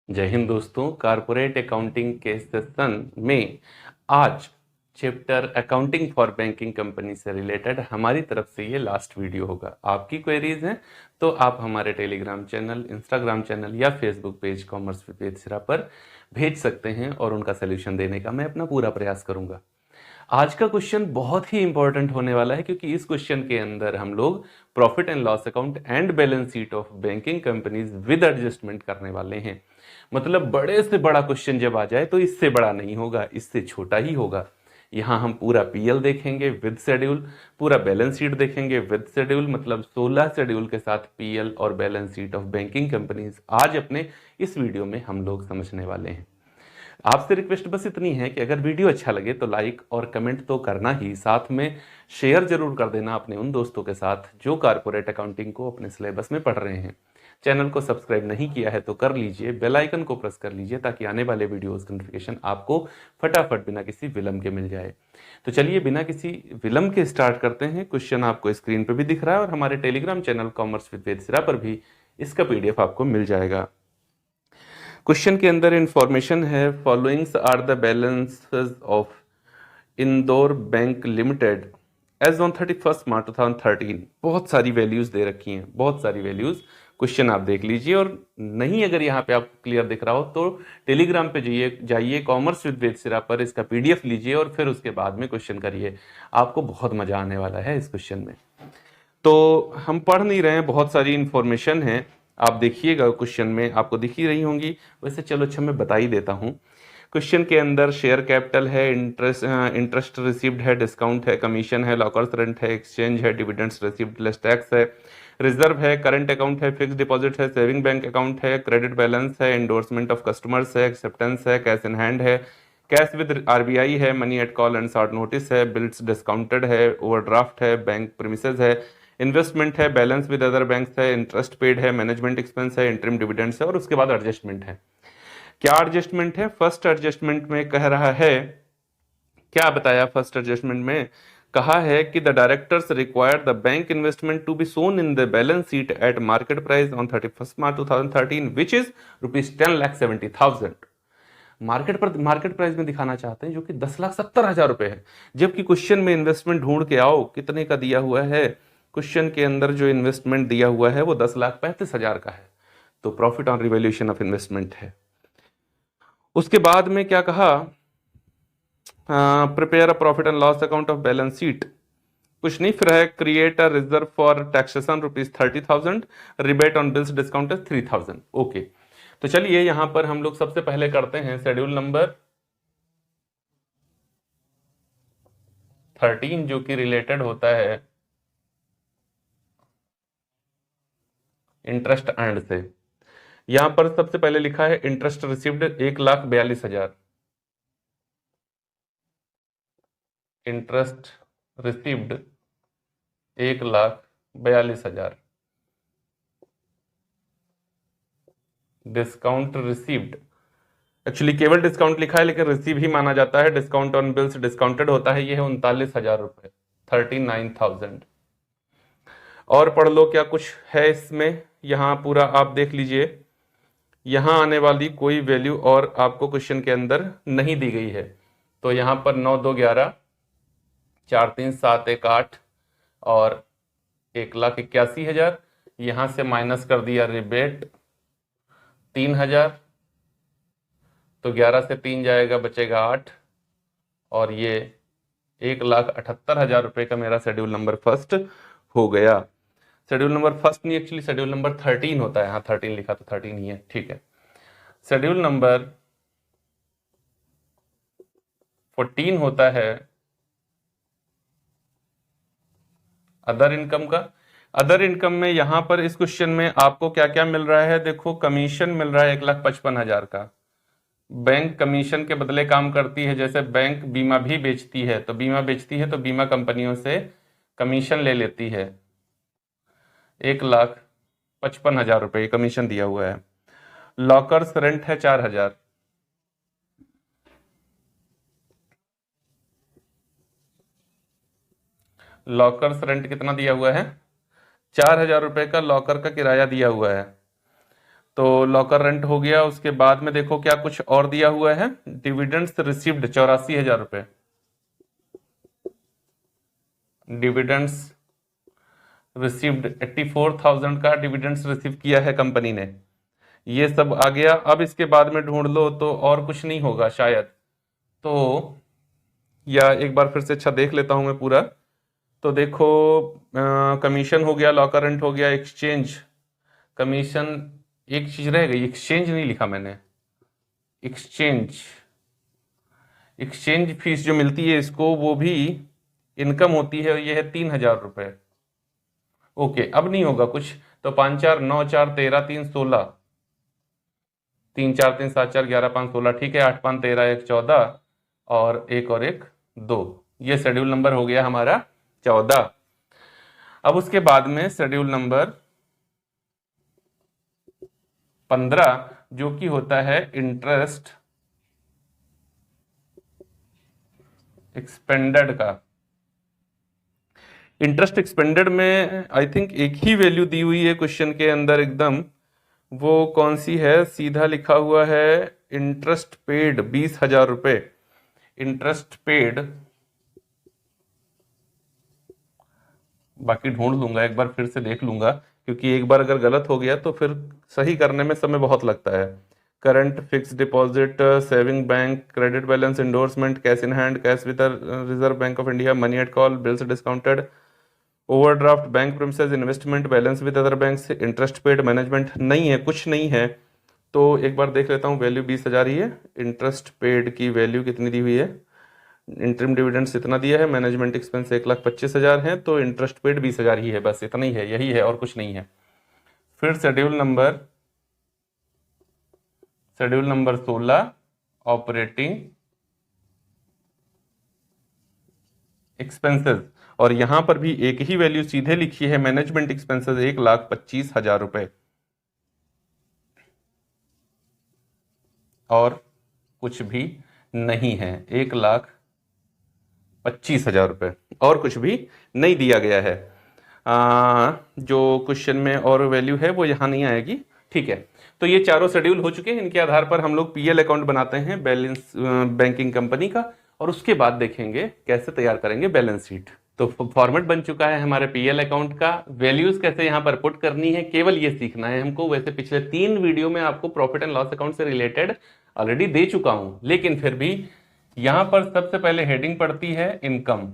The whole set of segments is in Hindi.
जय हिंद दोस्तों। कारपोरेट अकाउंटिंग के सेशन में आज chapter accounting for banking company से रिलेटेड हमारी तरफ से ये लास्ट वीडियो होगा। आपकी क्वेरीज हैं तो आप हमारे टेलीग्राम चैनल, इंस्टाग्राम चैनल या फेसबुक पेज कॉमर्स विद वेद सिरा पर भेज सकते हैं और उनका सोल्यूशन देने का मैं अपना पूरा प्रयास करूंगा। आज का क्वेश्चन बहुत ही इंपॉर्टेंट होने वाला है क्योंकि इस क्वेश्चन के अंदर हम लोग profit and loss account and balance sheet of banking companies with adjustment करने वाले हैं। मतलब बड़े से बड़ा क्वेश्चन जब आ जाए तो इससे बड़ा नहीं होगा, इससे छोटा ही होगा। यहाँ हम पूरा पीएल देखेंगे विद शेड्यूल, पूरा बैलेंस शीट देखेंगे विद शेड्यूल, मतलब 16 शेड्यूल के साथ पीएल और balance sheet of banking companies आज अपने इस वीडियो में हम लोग समझने वाले हैं। आपसे रिक्वेस्ट बस इतनी है कि अगर वीडियो अच्छा लगे तो लाइक और कमेंट तो करना ही, साथ में शेयर जरूर कर देना अपने उन दोस्तों के साथ जो कारपोरेट अकाउंटिंग को अपने सिलेबस में पढ़ रहे हैं। चैनल को सब्सक्राइब नहीं किया है तो कर लीजिए, बेल आइकन को प्रेस कर लीजिए ताकि आने वाले वीडियोस का नोटिफिकेशन आपको फटाफट बिना किसी विलंब के मिल जाए। तो चलिए बिना किसी विलंब के स्टार्ट करते हैं। क्वेश्चन आपको स्क्रीन पर भी दिख रहा है और हमारे टेलीग्राम चैनल कॉमर्स विद वेद सिरा पर भी इसका पीडीएफ आपको मिल जाएगा। क्वेश्चन के अंदर इंफॉर्मेशन है, followings are the balances of Indore bank limited as on 31 March 2013। बहुत सारी वैल्यूज दे रखी हैं, बहुत सारी वैल्यूज। क्वेश्चन आप देख लीजिए और नहीं अगर यहाँ पे आपको क्लियर दिख रहा हो तो टेलीग्राम पे जाइए कॉमर्स विद वेद सिरा पर, इसका पीडीएफ लीजिए और फिर उसके बाद में क्वेश्चन करिए। आपको बहुत मजा आने वाला है इस क्वेश्चन में। तो हम पढ़ नहीं रहे हैं, बहुत सारी इंफॉर्मेशन है, आप देखिएगा क्वेश्चन में आपको दिख ही रही होंगी। वैसे चलो अच्छा मैं बता ही देता हूँ। क्वेश्चन के अंदर शेयर कैपिटल है, इंटरेस्ट रिसीव्ड है, डिस्काउंट है, कमीशन है, लॉकर्स रेंट है, एक्सचेंज है, डिविडेंड्स रिसीव्ड लेस टैक्स है, रिजर्व है, करंट अकाउंट है, फिक्स डिपॉजिट है, सेविंग बैंक अकाउंट है, क्रेडिट बैलेंस है, एंडोर्समेंट ऑफ कस्टमर्स है, एक्सेप्टेंस है, कैश इन हैंड है, कैश विद आरबीआई है, money at call and short notice है, बिल्स डिस्काउंटेड है, ओवरड्राफ्ट है, बैंक प्रीमिसेस है, इन्वेस्टमेंट है, बैलेंस विद अदर बैंक्स है, इंटरेस्ट पेड है, मैनेजमेंट एक्सपेंस है, इंटरिम डिविडेंड्स है और उसके बाद एडजस्टमेंट है। क्या एडजस्टमेंट है? फर्स्ट एडजस्टमेंट में कह रहा है, क्या बताया फर्स्ट एडजस्टमेंट में? कहा है कि the directors require the bank investment to be shown in the balance sheet at market price on 31 March 2013 which is ₹10,70,000। Market price में दिखाना चाहते हैं जो कि 10,70,000 रुपए है। जबकि क्वेश्चन में इन्वेस्टमेंट ढूंढ के आओ कितने का दिया हुआ है। क्वेश्चन के अंदर जो इन्वेस्टमेंट दिया हुआ है वो 10,35,000 का है। तो profit on revaluation of investment है। उसके बाद में क्या कहा? Prepare a profit and loss account of balance sheet. कुछ नहीं, फिर है create a reserve for taxation ₹30,000, rebate on bills discount 3,000। Okay, तो चलिए यहां पर हम लोग सबसे पहले करते हैं शेड्यूल नंबर 13 जो कि रिलेटेड होता है इंटरेस्ट अर्न से। यहां पर सबसे पहले लिखा है interest received 1,42,000। Interest received 1,42,000। Discount received, actually केवल डिस्काउंट लिखा है लेकिन रिसीव ही माना जाता है। डिस्काउंट ऑन बिल्स डिस्काउंटेड होता है, ये है 39,000 रुपए, 39,000। और पढ़ लो क्या कुछ है इसमें, यहां पूरा आप देख लीजिए। यहां आने वाली कोई वैल्यू और आपको क्वेश्चन के अंदर नहीं दी गई है। तो यहां पर 9 2 11, 4 3 7 1 8 और 1,81,000। यहां से माइनस कर दिया रिबेट 3,000, तो 11 से 3 जाएगा, बचेगा 8 और ये 1,78,000 रुपए का मेरा शेड्यूल नंबर फर्स्ट हो गया। शेड्यूल नंबर फर्स्ट नहीं, एक्चुअली शेड्यूल नंबर 13 होता है। यहाँ 13 लिखा तो 13 ही है, ठीक है। शेड्यूल नंबर 14 होता है अदर इनकम का। अदर इनकम में यहां पर इस क्वेश्चन में आपको क्या क्या मिल रहा है? देखो, कमीशन मिल रहा है 1,55,000 का। बैंक कमीशन के बदले काम करती है, जैसे बैंक बीमा भी बेचती है, तो बीमा बेचती है तो बीमा कंपनियों से कमीशन ले लेती है। 1,55,000 रुपए कमीशन दिया हुआ है। लॉकर्स रेंट है 4,000। लॉकर्स रेंट कितना दिया हुआ है? 4,000 रुपए का लॉकर का किराया दिया हुआ है। तो लॉकर रेंट हो गया। उसके बाद में देखो क्या कुछ और दिया हुआ है, डिविडेंड्स रिसीव्ड 84,000 रुपए, डिविडेंड्स रिसीव्ड 84,000 का डिविडेंड्स रिसीव किया है कंपनी ने। ये सब आ गया। अब इसके बाद में ढूंढ लो तो और कुछ नहीं होगा शायद, तो या एक बार फिर से अच्छा देख लेता हूं मैं पूरा। तो देखो कमीशन हो गया, लॉकर रेंट हो गया, एक्सचेंज कमीशन, एक चीज रह गई, एक्सचेंज नहीं लिखा मैंने, एक्सचेंज एक्सचेंज फीस जो मिलती है इसको, वो भी इनकम होती है, ये है 3,000 रुपए। ओके, अब नहीं होगा कुछ, तो 5 4 9 4 13 3 16, 3 4 3 7 4 11 5 16, ठीक है, 8 5 13 1 14 और एक 2, ये शेड्यूल नंबर हो गया हमारा 14। अब उसके बाद में शेड्यूल नंबर 15 जो कि होता है इंटरेस्ट एक्सपेंडेड का। इंटरेस्ट एक्सपेंडेड में आई थिंक एक ही वैल्यू दी हुई है क्वेश्चन के अंदर एकदम, वो कौन सी है, सीधा लिखा हुआ है इंटरेस्ट पेड 20,000 रुपए, इंटरेस्ट पेड, बाकी ढूंढ लूंगा, एक बार फिर से देख लूंगा, क्योंकि एक बार अगर गलत हो गया तो फिर सही करने में समय बहुत लगता है। Current fix deposit, saving bank, credit balance, endorsement, cash in hand, cash with reserve bank of India, money at call, bills discounted, overdraft, bank premises, investment, balance with other banks, interest paid, management, नहीं है, कुछ नहीं है। तो एक बार देख लेता हूँ, वैल्यू 20,000 ही है, इंटरेस्ट पेड की वैल्यू कितनी दी हुई है, इंटरिम डिविडेंड्स इतना दिया है, मैनेजमेंट एक्सपेंस 1,25,000 है, तो इंटरेस्ट पेड 20,000 ही है, बस इतना ही है, यही है और कुछ नहीं है। फिर शेड्यूल नंबर 16 ऑपरेटिंग एक्सपेंसेस, और यहां पर भी एक ही वैल्यू सीधे लिखी है, मैनेजमेंट एक्सपेंसेस 1,25,000 रुपए, और कुछ भी नहीं है, 1,25,000 रुपए, और कुछ भी नहीं दिया गया है। जो क्वेश्चन में और वैल्यू है वो यहां नहीं आएगी, ठीक है। तो ये चारों शेड्यूल हो चुके हैं, इनके आधार पर हम लोग पीएल अकाउंट बनाते हैं बैलेंस बैंकिंग कंपनी का, और उसके बाद देखेंगे कैसे तैयार करेंगे बैलेंस शीट। तो फॉर्मेट बन चुका है हमारे पीएल अकाउंट का, वैल्यूज कैसे यहाँ पर पुट करनी है केवल ये सीखना है हमको। वैसे पिछले 3 वीडियो में आपको प्रॉफिट एंड लॉस अकाउंट से रिलेटेड ऑलरेडी दे चुका हूं, लेकिन फिर भी यहां पर सबसे पहले हेडिंग पड़ती है इनकम।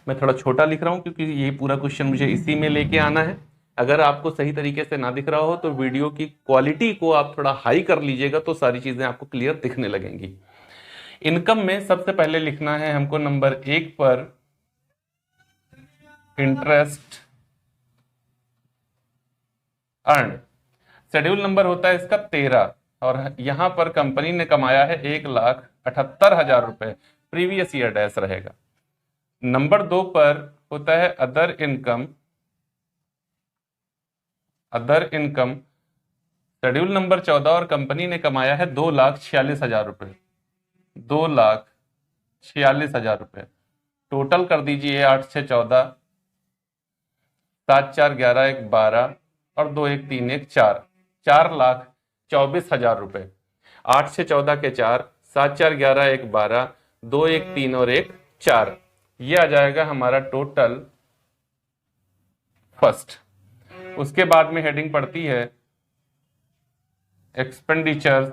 मैं थोड़ा छोटा लिख रहा हूं क्योंकि ये पूरा क्वेश्चन मुझे इसी में लेके आना है। अगर आपको सही तरीके से ना दिख रहा हो तो वीडियो की क्वालिटी को आप थोड़ा हाई कर लीजिएगा, तो सारी चीजें आपको क्लियर दिखने लगेंगी। इनकम में सबसे पहले लिखना है हमको नंबर 1 पर इंटरेस्ट अर्न, शेड्यूल नंबर होता है इसका 13, और यहां पर कंपनी ने कमाया है 1,78,000 रुपए, प्रीवियस ईयर डैश रहेगा। नंबर 2 पर होता है अदर इनकम, शेड्यूल नंबर 14, और कंपनी ने कमाया है 2,46,000 रुपए, 2,46,000 रुपए। टोटल कर दीजिए 8 6 14, 7 4 11 1 12 और 2 1 3 1 4, 4,24,000 रुपए। 8 6 14 के 4, 7 4 11 1 12, 2 1 3 और 1 4, ये आ जाएगा हमारा टोटल फर्स्ट। उसके बाद में हेडिंग पड़ती है एक्सपेंडिचर,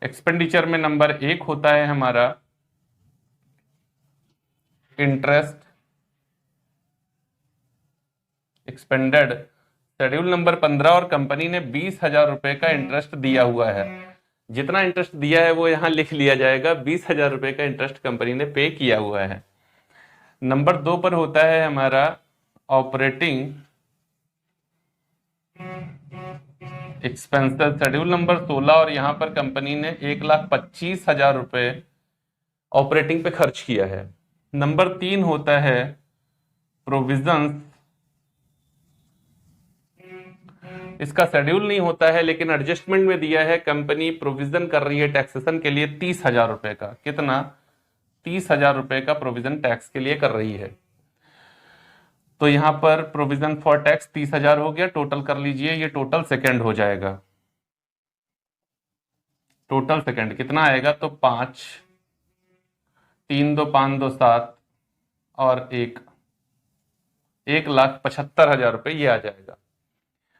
एक्सपेंडिचर में नंबर 1 होता है हमारा इंटरेस्ट एक्सपेंडेड, शेड्यूल नंबर 15, और कंपनी ने 20,000 रुपए का इंटरेस्ट दिया हुआ है। जितना इंटरेस्ट दिया है वो यहां लिख लिया जाएगा, 20,000 रुपए का इंटरेस्ट कंपनी ने पे किया हुआ है। नंबर 2 पर होता है हमारा ऑपरेटिंग एक्सपेंसेस, शेड्यूल नंबर 16, और यहां पर कंपनी ने 1,25,000 रुपए ऑपरेटिंग पे खर्च किया है। नंबर 3 होता है प्रोविजंस, इसका शेड्यूल नहीं होता है लेकिन एडजस्टमेंट में दिया है, कंपनी प्रोविजन कर रही है टैक्सेशन के लिए 30,000 रुपए का, कितना, 30,000 रुपए का प्रोविजन टैक्स के लिए कर रही है। तो यहां पर प्रोविजन फॉर टैक्स 30,000 हो गया, टोटल कर लीजिए, ये टोटल सेकंड हो जाएगा। टोटल सेकंड कितना आएगा, तो 5, 3 2 5 2 7 और 1,75,000 रुपये ये आ जाएगा।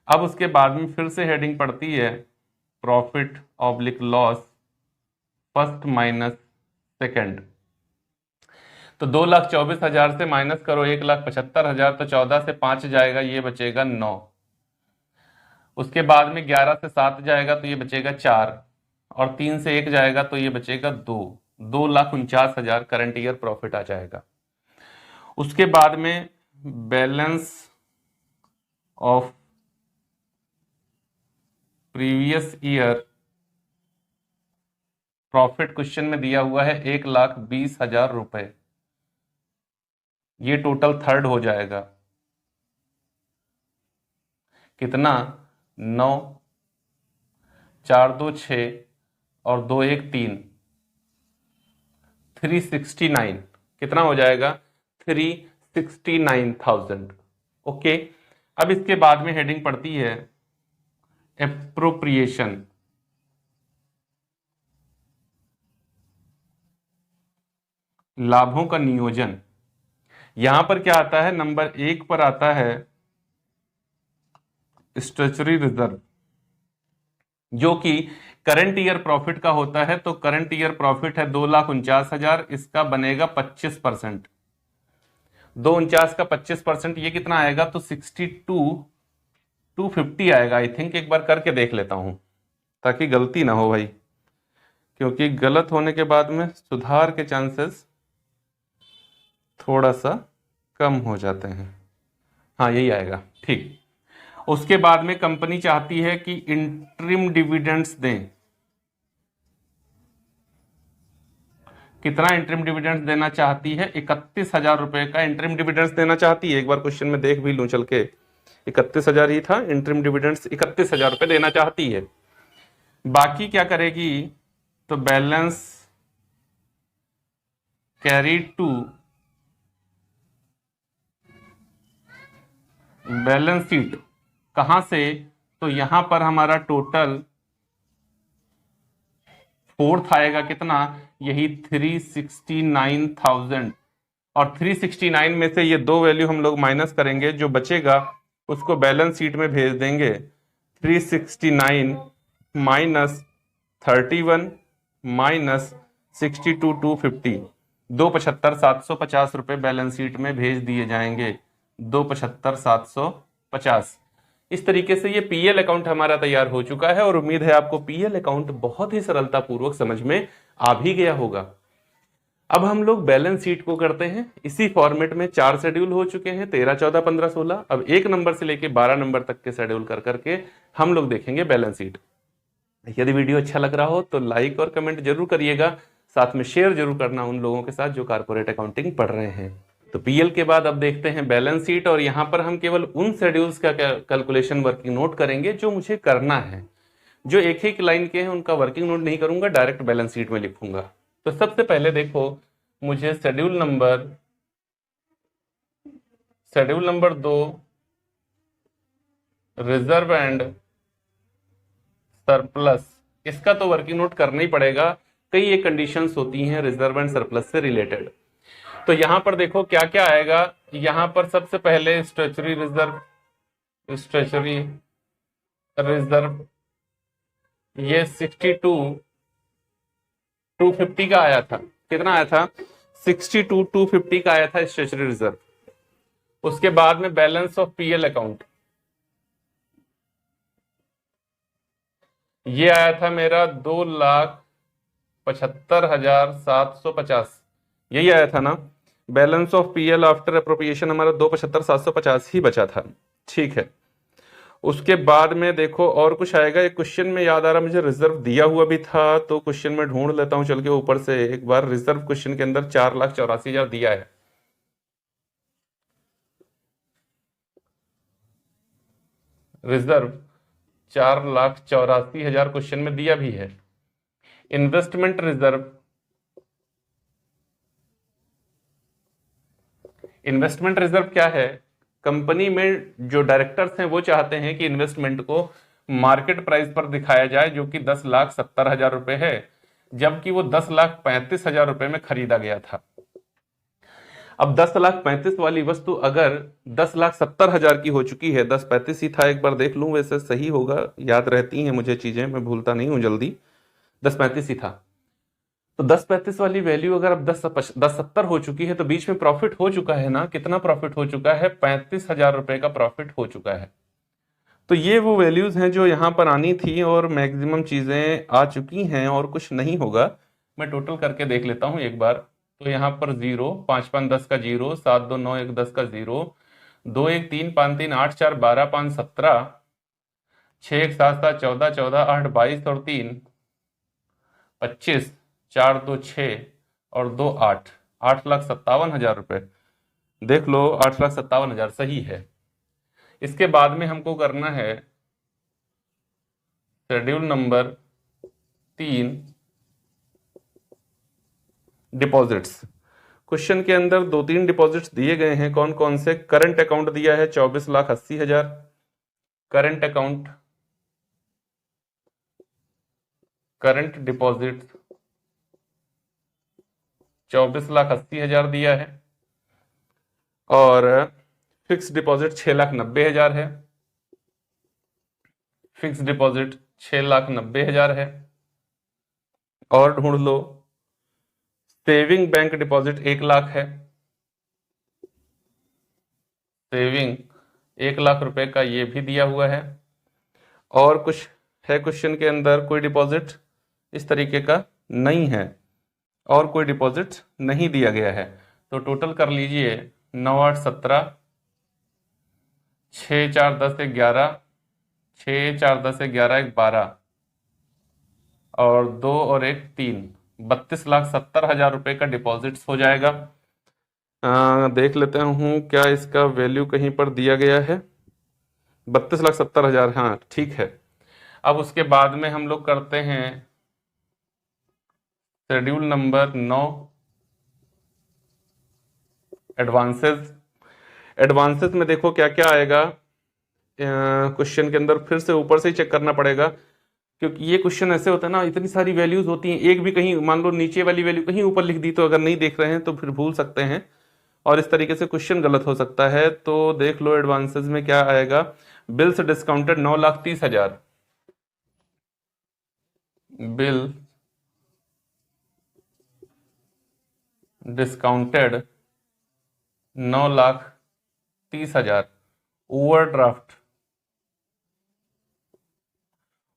अब उसके बाद में फिर से हेडिंग पड़ती है profit oblique loss first minus second. तो 2,24,000 से माइनस करो 1,75,000, तो 14 से 5 जाएगा, ये बचेगा 9। उसके बाद में 11 से 7 जाएगा तो ये बचेगा 4, और 3 से 1 जाएगा तो ये बचेगा 2। 2,49,000 करंट ईयर प्रॉफिट आ जाएगा। उसके बाद में balance of previous year profit question में दिया हुआ है 1,20,000 रुपए, ये टोटल थर्ड हो जाएगा। कितना, 9, 4 2 6 और 2 1 3, 369 कितना हो जाएगा, 369,000। ओके, अब इसके बाद में हेडिंग पड़ती है एप्रोप्रिएशन। लाभों का नियोजन। यहां पर क्या आता है, नंबर 1 पर आता है स्टैट्यूटरी रिजर्व, जो कि करंट ईयर प्रॉफिट का होता है। तो करंट ईयर प्रॉफिट है 2,49,000, इसका बनेगा 25%। 249 का 25% ये कितना आएगा, तो 62,250 आएगा। आई थिंक एक बार करके देख लेता हूं ताकि गलती ना हो भाई, क्योंकि गलत होने के बाद में सुधार के चांसेस थोड़ा सा कम हो जाते हैं। हाँ यही आएगा, ठीक। उसके बाद में कंपनी चाहती है कि इंटरिम डिविडेंड्स दें। कितना इंटरिम डिविडेंड्स देना चाहती है, 31,000 रुपए का इंटरिम डिविडेंड्स देना चाहती है। एक बार क्वेश्चन में देख भी लूं चल के, 31,000 ही था, इंटरिम डिविडेंड्स 31,000 रुपए देना चाहती है। बाकी क्या करेगी, तो balance carry to balance sheet, कहां से, तो यहां पर हमारा टोटल फोर्थ आएगा, कितना, यही 369,000। और 369 में से ये दो वैल्यू हम लोग माइनस करेंगे, जो बचेगा उसको बैलेंस शीट में भेज देंगे। 369 माइनस 31 माइनस 62,250, 2,75,750 रुपए बैलेंस शीट में भेज दिए जाएंगे। 2,75,750। इस तरीके से ये पीएल अकाउंट हमारा तैयार हो चुका है, और उम्मीद है आपको पीएल अकाउंट बहुत ही सरलतापूर्वक समझ में आ भी गया होगा। अब हम लोग बैलेंस शीट को करते हैं। इसी फॉर्मेट में 4 शेड्यूल हो चुके हैं, 13 14 15 16। अब 1 नंबर से लेके 12 नंबर तक के शेड्यूल कर करके हम लोग देखेंगे बैलेंस शीट। यदि वीडियो अच्छा लग रहा हो तो लाइक और कमेंट जरूर करिएगा, साथ में शेयर जरूर करना उन लोगों के साथ जो कारपोरेट अकाउंटिंग पढ़ रहे हैं। तो पीएल के बाद अब देखते हैं बैलेंस शीट, और यहां पर हम केवल उन शेड्यूल्स का कैलकुलेशन वर्किंग नोट करेंगे जो मुझे करना है। जो एक एक लाइन के हैं उनका वर्किंग नोट नहीं करूंगा, डायरेक्ट बैलेंस शीट में लिखूंगा। तो सबसे पहले देखो, मुझे schedule number 2 reserve and surplus, इसका तो वर्किंग नोट करना ही पड़ेगा। कई एक कंडीशंस होती हैं रिजर्व एंड सरप्लस से रिलेटेड। तो यहां पर देखो क्या क्या आएगा। यहां पर सबसे पहले स्टैट्यूटरी रिजर्व ये 62,250 का आया था। कितना आया था, 62,250 का आया था स्टैट्यूटरी रिजर्व। उसके बाद में बैलेंस ऑफ पीएल अकाउंट, ये आया था मेरा 2,75,750, यही आया था ना। Balance of PL after appropriation हमारा 2,75,750 ही बचा था, ठीक है। उसके बाद में देखो और कुछ आएगा। एक क्वेश्चन में याद आ रहा मुझे रिजर्व दिया हुआ भी था, तो क्वेश्चन में ढूंढ लेता हूं चल के ऊपर से एक बार। रिजर्व क्वेश्चन के अंदर 4,84,000 दिया है। रिजर्व 4,84,000 क्वेश्चन में दिया भी है। इन्वेस्टमेंट रिजर्व क्या है, कंपनी में जो डायरेक्टर्स हैं वो चाहते हैं कि इन्वेस्टमेंट को मार्केट प्राइस पर दिखाया जाए, जो कि 10,70,000 रुपए है, जबकि वो 10,35,000 रुपए में खरीदा गया था। अब 10,35,000 वाली वस्तु अगर 10,70,000 की हो चुकी है, 10,35 ही था, एक बार देख लूं, वैसे सही होगा, याद रहती हैं मुझे चीजें, मैं भूलता नहीं हूं जल्दी, 10,35 ही था। तो 10,35 वाली वैल्यू अगर अब 10,70 हो चुकी है, तो बीच में प्रॉफिट हो चुका है ना, कितना प्रॉफिट हो चुका है, 35,000 रुपए का प्रॉफिट हो चुका है। तो ये वो वैल्यूज हैं जो यहां पर आनी थी और मैक्सिमम चीजें आ चुकी हैं और कुछ नहीं होगा। मैं टोटल करके देख लेता हूं एक बार। तो यहाँ पर 0, 5 5 10 का 0, 7 2 9 1 10 का 0, 2 1 3 5 3 8 4 12 5 17, 6 1 7 7 14 14 8 22 और 3 25, 4 2 6 और 2 8, 8,57,000 रुपए। देख लो, 8,57,000 सही है। इसके बाद में हमको करना है शेड्यूल नंबर 3, डिपॉजिट्स। क्वेश्चन के अंदर 2-3 डिपॉजिट्स दिए गए हैं, कौन कौन से। करंट अकाउंट दिया है 24,80,000, करंट अकाउंट, करंट डिपॉजिट 24,80,000 दिया है, और फिक्स डिपॉजिट 6,90,000 है, फिक्स डिपॉजिट 6,90,000 है। और ढूंढ लो, सेविंग बैंक डिपॉजिट 1,00,000 है, सेविंग 1,00,000 रुपए का ये भी दिया हुआ है। और कुछ है क्वेश्चन के अंदर, कोई डिपॉजिट इस तरीके का नहीं है और कोई डिपॉजिट नहीं दिया गया है। तो टोटल कर लीजिए, 9 8 17, 6 4 10 11, 6 4 10 11 1 12 और 2 और 1 3, 32,70,000 रुपए का डिपॉजिट्स हो जाएगा। देख लेते हूँ क्या इसका वैल्यू कहीं पर दिया गया है। 32,70,000, हाँ ठीक है। अब उसके बाद में हम लोग करते हैं शेड्यूल नंबर 9, एडवांसेस। एडवांसेस में देखो क्या क्या आएगा क्वेश्चन के अंदर, फिर से ऊपर से ही चेक करना पड़ेगा, क्योंकि ये क्वेश्चन ऐसे होता है ना, इतनी सारी वैल्यूज होती हैं, एक भी कहीं मान लो नीचे वाली वैल्यू कहीं ऊपर लिख दी, तो अगर नहीं देख रहे हैं तो फिर भूल सकते हैं और इस तरीके से क्वेश्चन गलत हो सकता है। तो देख लो एडवांसेस में क्या आएगा। Bills discounted 9,30,000, bill discounted 9,30,000। Overdraft,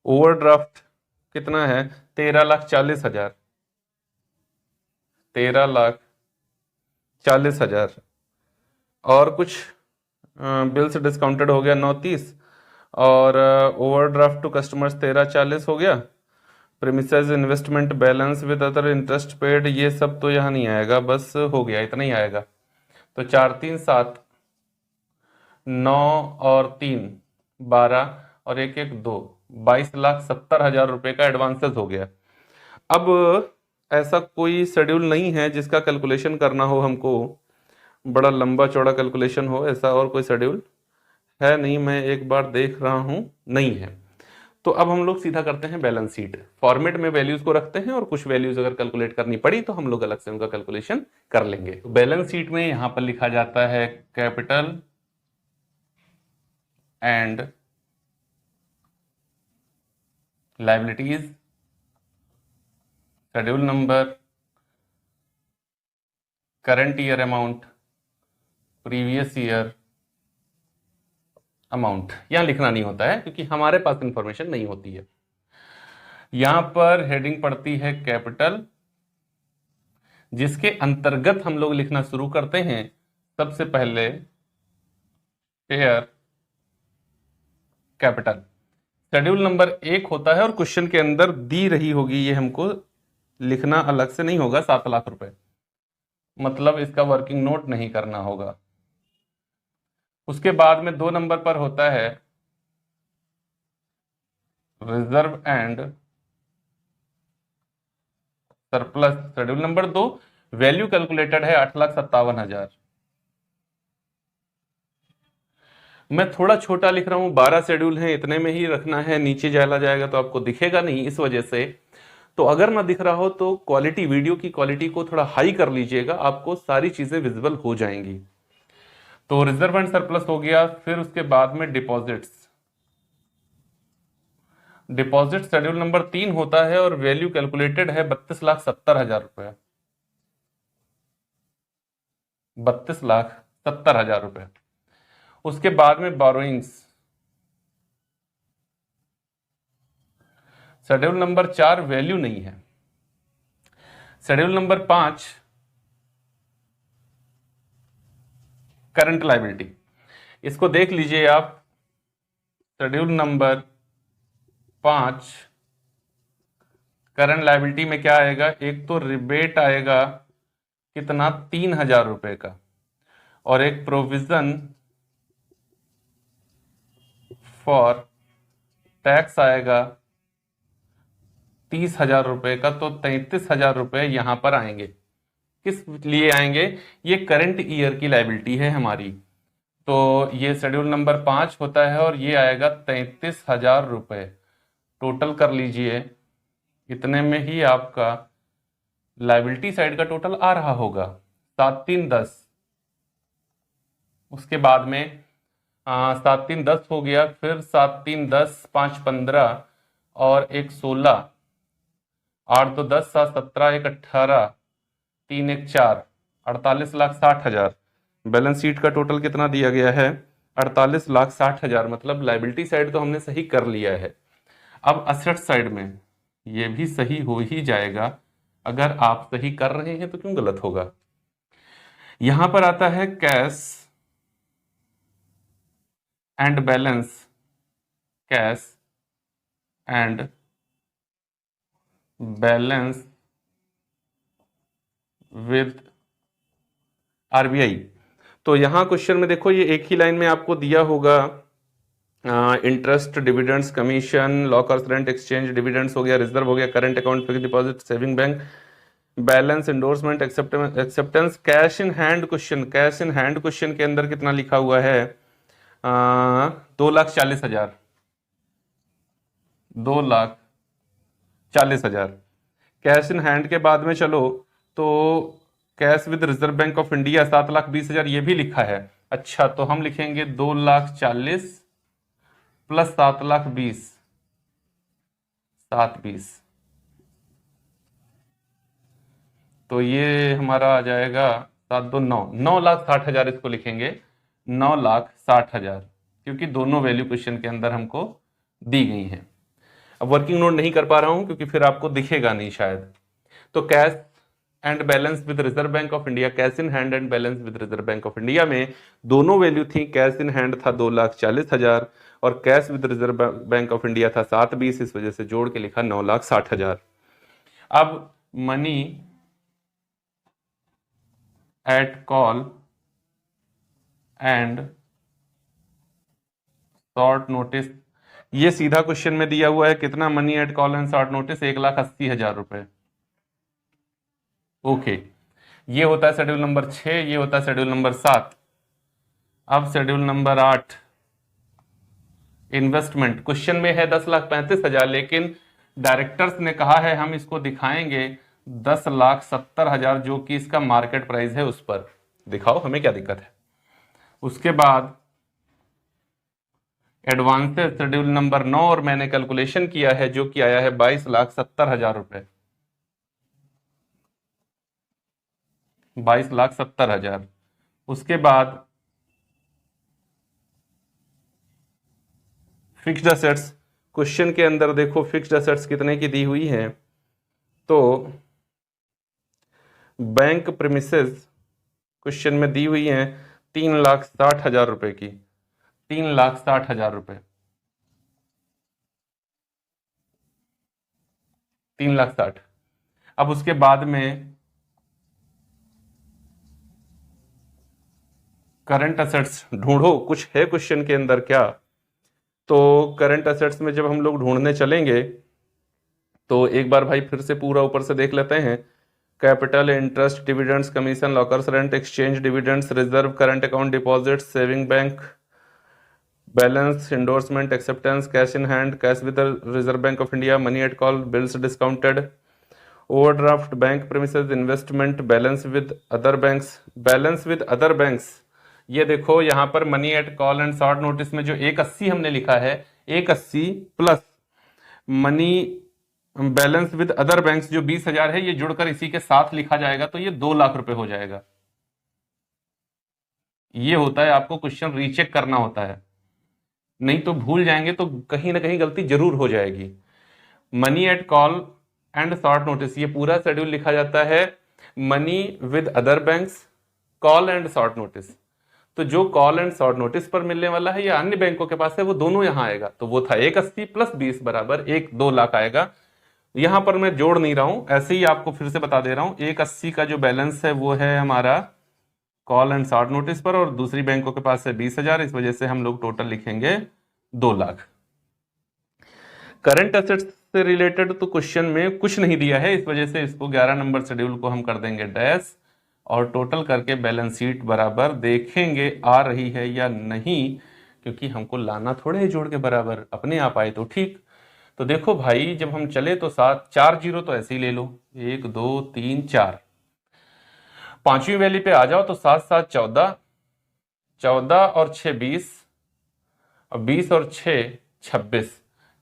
overdraft कितना है, 13,40,000, 13,40,000। और कुछ बिल्स डिस्काउंटेड हो गया 9,30, और ओवरड्राफ्ट टू कस्टमर्स 13,40 हो गया। Premises investment balance with other interest paid, ये सब तो यहाँ नहीं आएगा, बस हो गया, इतना ही आएगा। तो 4 3 7, 9 और 3 12 और 1 1 2, 22,70,000 रुपए का एडवांसेस हो गया। अब ऐसा कोई शेड्यूल नहीं है जिसका कैलकुलेशन करना हो हमको, बड़ा लंबा चौड़ा कैलकुलेशन हो, ऐसा और कोई शेड्यूल है नहीं। मैं एक बार देख रहा हूं, नहीं है। तो अब हम लोग सीधा करते हैं बैलेंस शीट फॉर्मेट में, वैल्यूज को रखते हैं और कुछ वैल्यूज अगर कैलकुलेट करनी पड़ी तो हम लोग अलग से उनका कैलकुलेशन कर लेंगे। तो बैलेंस शीट में यहां पर लिखा जाता है capital and liabilities, schedule number, current year amount, previous year amount. यहां लिखना नहीं होता है क्योंकि हमारे पास इंफॉर्मेशन नहीं होती है। यहां पर हेडिंग पड़ती है कैपिटल, जिसके अंतर्गत हम लोग लिखना शुरू करते हैं सबसे पहले शेयर कैपिटल। शेड्यूल नंबर 1 होता है और क्वेश्चन के अंदर दी रही होगी, ये हमको लिखना अलग से नहीं होगा, 7,00,000 रुपए, मतलब इसका वर्किंग नोट नहीं करना होगा। उसके बाद में 2 नंबर पर होता है reserve and surplus. Schedule number 2, value calculated है 8,57,000, मैं थोड़ा छोटा लिख रहा हूँ, 12 शेड्यूल हैं, इतने में ही रखना है, नीचे चला जाएगा तो आपको दिखेगा नहीं, इस वजह से। तो अगर ना दिख रहा हो तो क्वालिटी, वीडियो की क्वालिटी को थोड़ा हाई कर लीजिएगा, आपको सारी चीजें विजिबल हो जाएंगी। तो रिजर्व एंड सरप्लस हो गया। फिर उसके बाद में डिपॉजिट्स। डिपॉजिट शेड्यूल नंबर 3 होता है और वैल्यू कैलकुलेटेड है 32,70,000 रुपए। 32,70,000 रुपए। उसके बाद में बोरोइंग्स, शेड्यूल नंबर 4 वैल्यू नहीं है। शेड्यूल नंबर 5 करंट लायबिलिटी, इसको देख लीजिए आप। शेड्यूल नंबर 5 करंट लायबिलिटी में क्या आएगा, एक तो रिबेट आएगा कितना, 3,000 रुपए का, और एक प्रोविजन फॉर टैक्स आएगा 30,000 रुपए का। तो 33,000 रुपए यहां पर आएंगे। किस लिए आएंगे, ये करंट ईयर की लायबिलिटी है हमारी। तो ये शेड्यूल नंबर 5 होता है और ये आएगा 33,000 रुपए। टोटल कर लीजिए, इतने में ही आपका लायबिलिटी साइड का टोटल आ रहा होगा 7,3,10। उसके बाद में 7,3,10 हो गया, फिर 7,3,10, 5,15 और एक 16, 8,2,10, 7,17, एक 18, 3, एक 4, 48,60,000। बैलेंस शीट का टोटल कितना दिया गया है, 48,60,000। मतलब लायबिलिटी साइड तो हमने सही कर लिया है। अब असेट साइड में ये भी सही हो ही जाएगा, अगर आप सही कर रहे हैं तो क्यों गलत होगा। यहां पर आता है cash and balance, cash and balance with RBI. तो यहां क्वेश्चन में देखो, ये एक ही लाइन में आपको दिया होगा, interest, dividends, commission, lockers rent, exchange, dividends हो गया, रिजर्व हो गया, current account, fix deposit, saving bank, balance, endorsement, acceptance, cash in hand question. Cash in hand question के अंदर कितना लिखा हुआ है, 2,40,000, 2,40,000। कैश इन हैंड के बाद में चलो तो cash with reserve bank of India 7,20,000, ये भी लिखा है। अच्छा, तो हम लिखेंगे 2,40,000 प्लस 7,20,000, 7,20,000। तो ये हमारा आ जाएगा 7,2,9, 9,60,000 इसको लिखेंगे, 9,60,000, क्योंकि दोनों वैल्यू क्वेश्चन के अंदर हमको दी गई हैं। अब वर्किंग नोट नहीं कर पा रहा हूं क्योंकि फिर आपको दिखेगा नहीं शायद। तो cash and balance with reserve bank of India, cash in hand and balance with reserve bank of India में दोनों वैल्यू थी। कैश इन हैंड था 2,40,000 और cash with reserve bank of India था 7,20,000, इस वजह से जोड़ के लिखा 9,60,000। अब money at call and short notice, ये सीधा क्वेश्चन में दिया हुआ है। कितना money at call and short notice, 1,80,000 रुपए। ओके, ये होता है शेड्यूल नंबर 6, ये होता है शेड्यूल नंबर 7। अब शेड्यूल नंबर 8 इन्वेस्टमेंट, क्वेश्चन में है 10,35,000, लेकिन डायरेक्टर्स ने कहा है हम इसको दिखाएंगे 10,70,000, जो कि इसका मार्केट प्राइस है, उस पर दिखाओ, हमें क्या दिक्कत है। उसके बाद एडवांसेस शेड्यूल नंबर 9, और मैंने कैलकुलेशन किया है जो कि आया है 22,70,000 रुपए, 22,70,000। उसके बाद फिक्स्ड असेट्स, क्वेश्चन के अंदर देखो फिक्स्ड असेट्स कितने की दी हुई है, तो बैंक प्रीमिसेस क्वेश्चन में दी हुई है 3,60,000 रुपए की, 3,60,000 रुपए, 3,60,000। अब उसके बाद में करंट असेट्स ढूंढो, कुछ है क्वेश्चन के अंदर क्या। तो करंट असेट्स में जब हम लोग ढूंढने चलेंगे तो एक बार भाई फिर से पूरा ऊपर से देख लेते हैं। Capital, interest, dividends, commission, lockers rent, exchange, dividends, reserve, current account, deposit, saving bank, balance, endorsement, acceptance, cash in hand, cash with reserve bank of India, money at call, bills discounted, overdraft, bank premises, investment, balance with other banks. Balance with other banks, ये देखो यहाँ पर money at call and short notice में जो 180 हमने लिखा है, 180 plus money balance with other banks जो 20,000 है, ये जुड़कर इसी के साथ लिखा जाएगा तो ये 2 लाख रुपए हो जाएगा। ये होता है, आपको क्वेश्चन रीचेक करना होता है, नहीं तो भूल जाएंगे तो कहीं ना कहीं गलती जरूर हो जाएगी। Money at call and short notice, ये पूरा शेड्यूल लिखा जाता है money with other banks, call and short notice. तो जो कॉल एंड शॉर्ट नोटिस पर मिलने वाला है या अन्य बैंकों के पास है, वो दोनों यहां आएगा। तो वो था 180 प्लस 20 बराबर 2 लाख आएगा। यहां पर मैं जोड़ नहीं रहा हूं, ऐसे ही आपको फिर से बता दे रहा हूं। 180 का जो बैलेंस है वो है हमारा कॉल एंड शॉर्ट नोटिस पर, और दूसरी बैंकों के पास है 20,000, इस वजह से हम लोग टोटल लिखेंगे 2 लाख। करंट एसेट्स से रिलेटेड तो क्वेश्चन में कुछ नहीं दिया है, इस वजह से इसको 11 नंबर शेड्यूल को हम कर देंगे डैश, और टोटल करके बैलेंस शीट बराबर देखेंगे आ रही है या नहीं, क्योंकि हमको लाना थोड़े ही जोड़ के बराबर, अपने आप आए तो ठीक। तो देखो भाई, जब हम चले तो 4 जीरो तो ऐसे ही ले लो, 1 2 3 4। पांचवी वैल्यू पे आ जाओ तो 7 7 14, 14 और 6 20, और 20 और 6 26,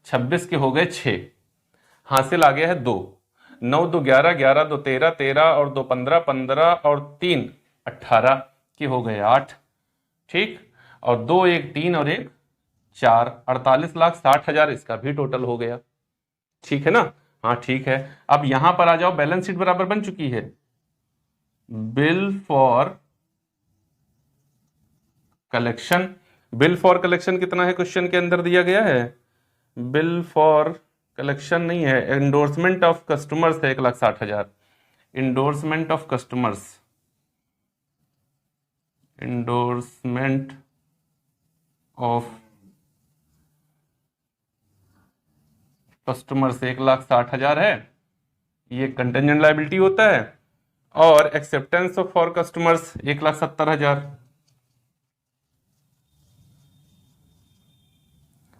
26 के हो गए 6, हासिल आ गया है 2, 9 2 11, 11 2 13, 13 और 2 15, 15 और 3 18 के हो गए 8, ठीक। और 2 1 3 और 1 4, 48,60,000 इसका भी टोटल हो गया, ठीक है ना। हाँ ठीक है। अब यहां पर आ जाओ, बैलेंस शीट बराबर बन चुकी है। Bill for collection, bill for collection कितना है क्वेश्चन के अंदर दिया गया है? बिल फॉर कलेक्शन नहीं है, एंडोर्समेंट ऑफ कस्टमर्स है 1,60,000। Endorsement of customers, endorsement of customers 1,60,000 है, ये कंटेंजेंट लायबिलिटी होता है। और acceptance of for customers 1,70,000,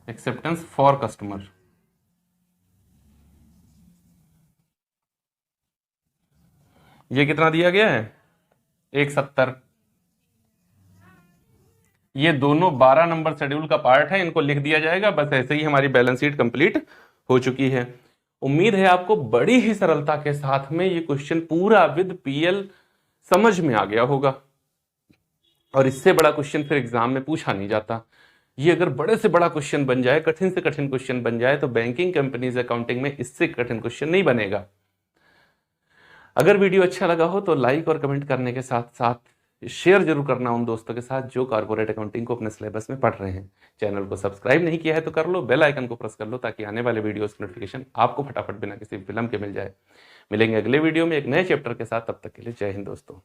acceptance for customer, ये कितना दिया गया है? 170। ये दोनों 12 नंबर शेड्यूल का पार्ट है, इनको लिख दिया जाएगा। बस ऐसे ही हमारी बैलेंस शीट कंप्लीट हो चुकी है। उम्मीद है आपको बड़ी ही सरलता के साथ में ये क्वेश्चन पूरा विद पीएल समझ में आ गया होगा, और इससे बड़ा क्वेश्चन फिर एग्जाम में पूछा नहीं जाता। ये अगर बड़े से बड़ा क्वेश्चन बन जाए, कठिन से कठिन क्वेश्चन बन जाए, तो बैंकिंग कंपनीज अकाउंटिंग में इससे कठिन क्वेश्चन नहीं बनेगा। अगर वीडियो अच्छा लगा हो तो लाइक और कमेंट करने के साथ साथ शेयर जरूर करना उन दोस्तों के साथ जो कॉर्पोरेट अकाउंटिंग को अपने सिलेबस में पढ़ रहे हैं। चैनल को सब्सक्राइब नहीं किया है तो कर लो, बेल आइकन को प्रेस कर लो, ताकि आने वाले वीडियोस की नोटिफिकेशन आपको फटाफट बिना किसी विलंब के मिल जाए। मिलेंगे अगले वीडियो में एक नए चैप्टर के साथ, तब तक के लिए जय हिंद दोस्तों।